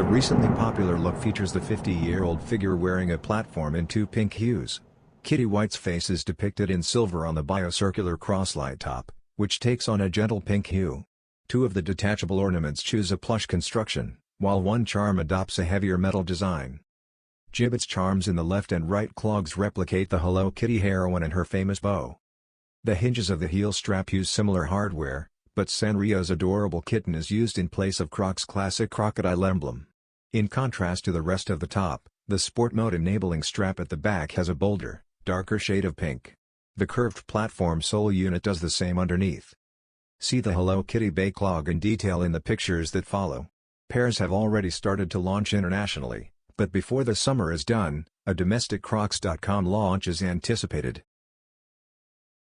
The recently popular look features the 50-year-old figure wearing a platform in two pink hues. Kitty White's face is depicted in silver on the biocircular Croslite top, which takes on a gentle pink hue. Two of the detachable ornaments choose a plush construction, while one charm adopts a heavier metal design. Jibbitz charms in the left and right clogs replicate the Hello Kitty heroine and her famous bow. The hinges of the heel strap use similar hardware, but Sanrio's adorable kitten is used in place of CROCS' classic crocodile emblem. In contrast to the rest of the top, the sport mode enabling strap at the back has a bolder, darker shade of pink. The curved platform sole unit does the same underneath. See the Hello Kitty Bae Clog in detail in the pictures that follow. Pairs have already started to launch internationally, but before the summer is done, a domestic crocs.com launch is anticipated.